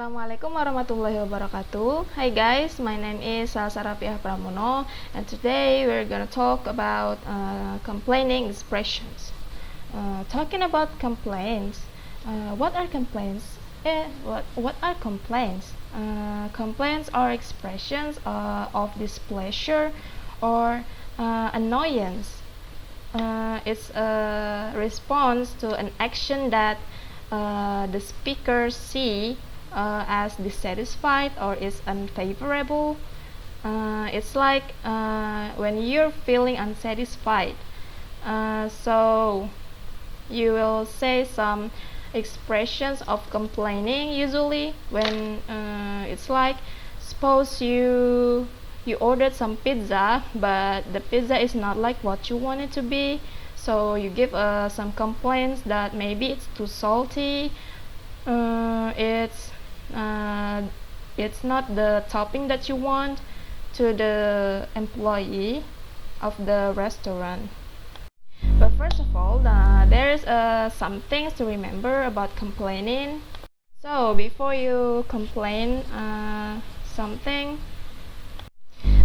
Assalamualaikum warahmatullahi wabarakatuh. Hi guys, my name is Salsa Rafiah Pramono, and today we're gonna talk about complaining expressions. Talking about complaints, what are complaints? What are complaints? Complaints are expressions of displeasure or annoyance. It's a response to an action that the speaker see as dissatisfied or is unfavorable. It's like when you're feeling unsatisfied. So you will say some expressions of complaining usually when it's like, suppose you ordered some pizza but the pizza is not like what you want it to be, so you give some complaints that maybe it's too salty, it's not the topping that you want, to the employee of the restaurant. But first of all, there's some things to remember about complaining. So before you complain something,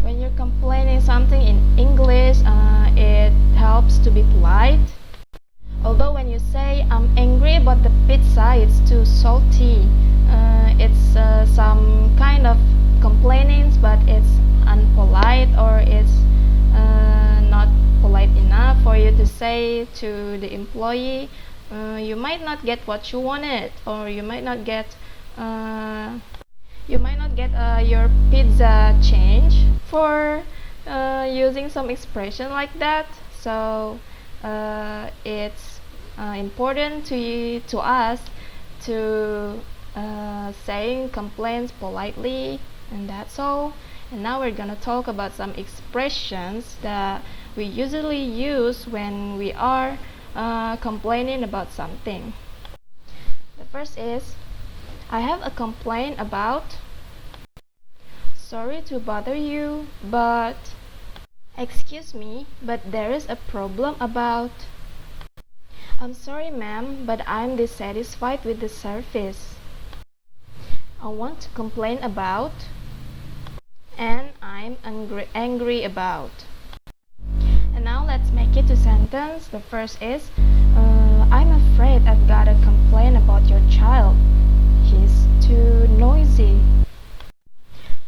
when you're complaining something in English, it helps to be polite. Although when you say I'm angry about the pizza, it's too salty, it's some kind of complainings, but it's unpolite, or it's not polite enough for you to say to the employee. You might not get what you wanted, or you might not get your pizza change for using some expression like that. So it's important to us to saying complaints politely, and that's all. And now we're gonna talk about some expressions that we usually use when we are complaining about something. The first is, I have a complaint about. Sorry to bother you, but excuse me, but there is a problem about. I'm sorry ma'am, but I'm dissatisfied with the service. I want to complain about, and I'm angry about. And now let's make it to sentence. The first is, I'm afraid I've got a complaint about your child. He's too noisy.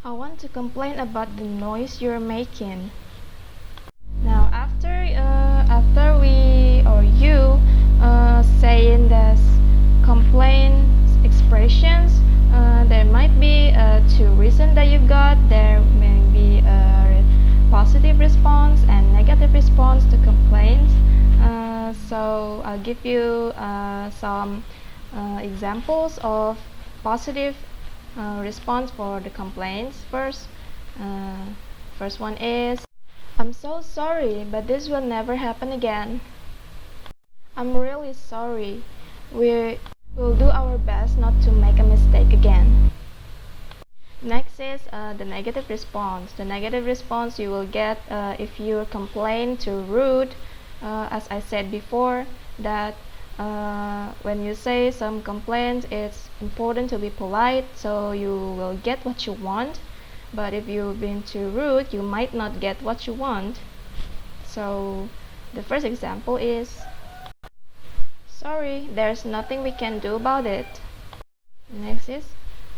I want to complain about the noise you're making. Now after we or you saying this complaint expressions, there might be two reasons that you got. There may be a positive response and negative response to complaints. So I'll give you some examples of positive response for the complaints. First one is, I'm so sorry, but this will never happen again. I'm really sorry. We will do our best not to make a mistake again. Next is the negative response. The negative response you will get if you complain too rude. As I said before, that when you say some complaints, it's important to be polite, so you will get what you want. But if you've been too rude, you might not get what you want. So the first example is, sorry, there's nothing we can do about it. Next is,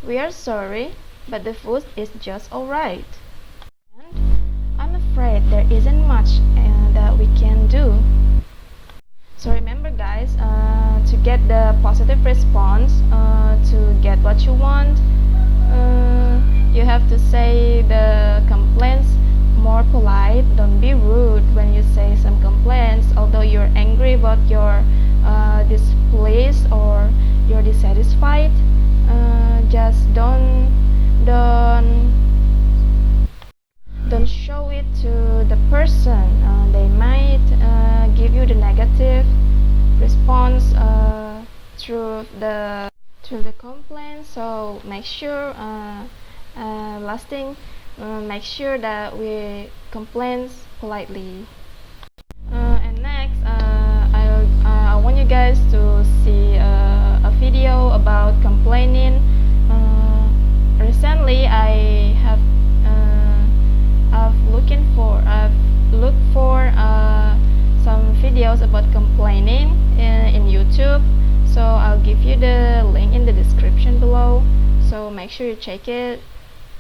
we are sorry, but the food is just alright. And I'm afraid there isn't much that we can do. So remember guys, to get the positive response, to get what you want, you have to say the complaints more polite. Don't be rude when you say some complaints. Although you're angry about your displeased or you're dissatisfied, just don't show it to the person. They might give you the negative response through the complaint. So make sure last thing, make sure that we complain politely. And next, I want you guys to see a video about complaining. videos about complaining in YouTube. So I'll give you the link in the description below, so make sure you check it.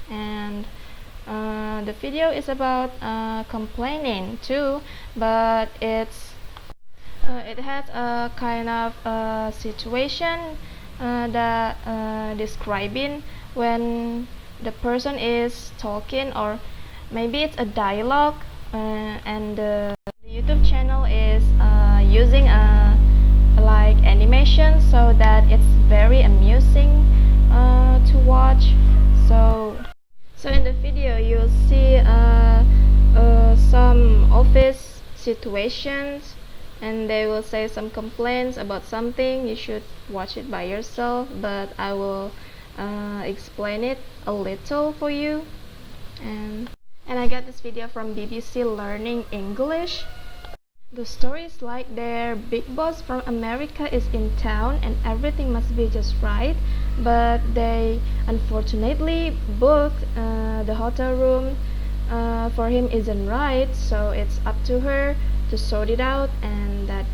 And the video is about complaining too, but it has a kind of situation that describing when the person is talking, or maybe it's a dialogue, and the YouTube channel is using like animation, so that it's very amusing to watch. So in the video you'll see some office situations, and they will say some complaints about something. You should watch it by yourself, but I will explain it a little for you. And I got this video from BBC Learning English. The story is like their big boss from America is in town and everything must be just right, but they unfortunately booked the hotel room for him isn't right, so it's up to her to sort it out, and that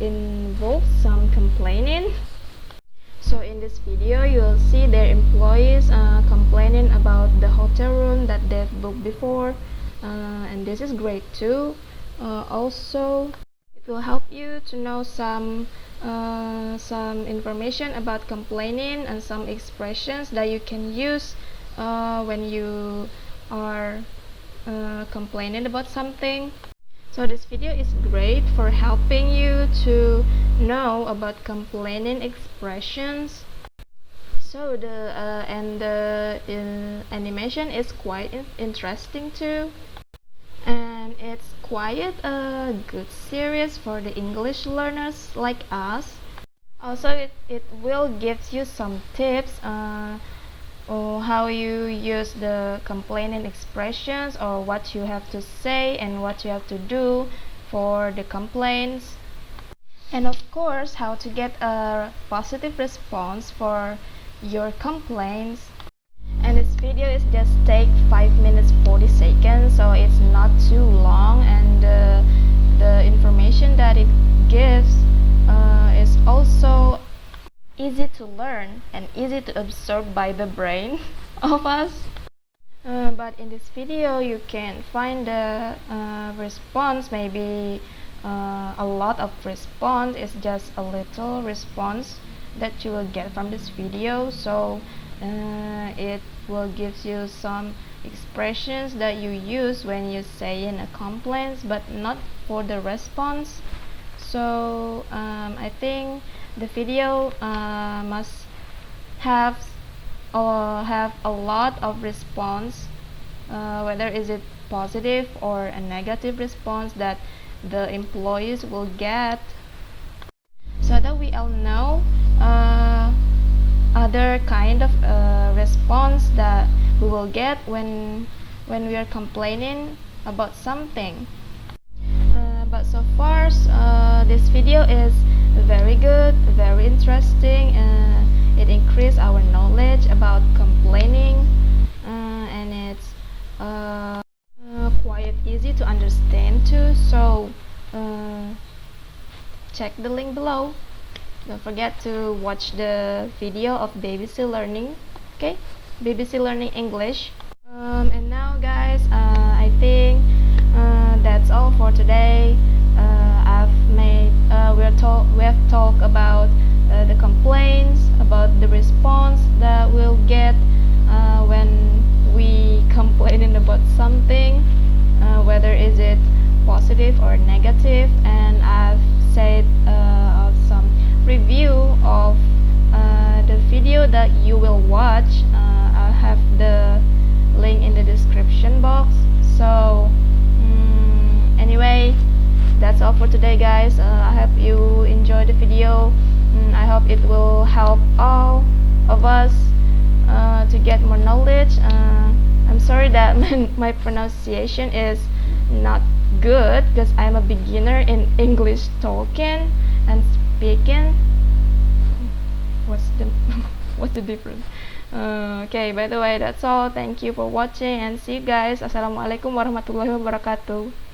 involves some complaining. So in this video you'll see their employees complaining about the hotel room that they've booked before, and this is great too. Also, it will help you to know some information about complaining and some expressions that you can use when you are complaining about something. So this video is great for helping you to know about complaining expressions. So the animation is quite interesting too, and it's quite a good series for the English learners like us. Also, it will give you some tips on how you use the complaining expressions, or what you have to say and what you have to do for the complaints, and of course how to get a positive response for your complaints. And this video is just take 5 minutes 40 seconds, so it's not too long, and the information that it gives is also easy to learn and easy to absorb by the brain of us. But in this video you can find the response, maybe a lot of response. It's just a little response that you will get from this video. So it will give you some expressions that you use when you say in a complaint, but not for the response. So I think the video must have a lot of response, whether is it positive or a negative response that the employees will get, so that we all know other kind of response that we will get when we are complaining about something. But so far this video is very good, very interesting. It increased our knowledge about complaining, and it's quite easy to understand too. So check the link below. Don't forget to watch the video of BBC Learning, okay? BBC Learning English. And now guys, I think that's all for today. We have talked about the complaints, about the response that we'll get when we complaining about something, whether is it positive or negative, and I've said some review of the video that you will watch. I'll have the link in the description box. So anyway, that's all for today guys. I hope you enjoyed the video. I hope it will help all of us to get more knowledge. I'm sorry that my pronunciation is not good, because I'm a beginner in English talking and speaking. What's the difference? Okay, by the way, that's all. Thank you for watching, and see you guys. Assalamualaikum warahmatullahi wabarakatuh.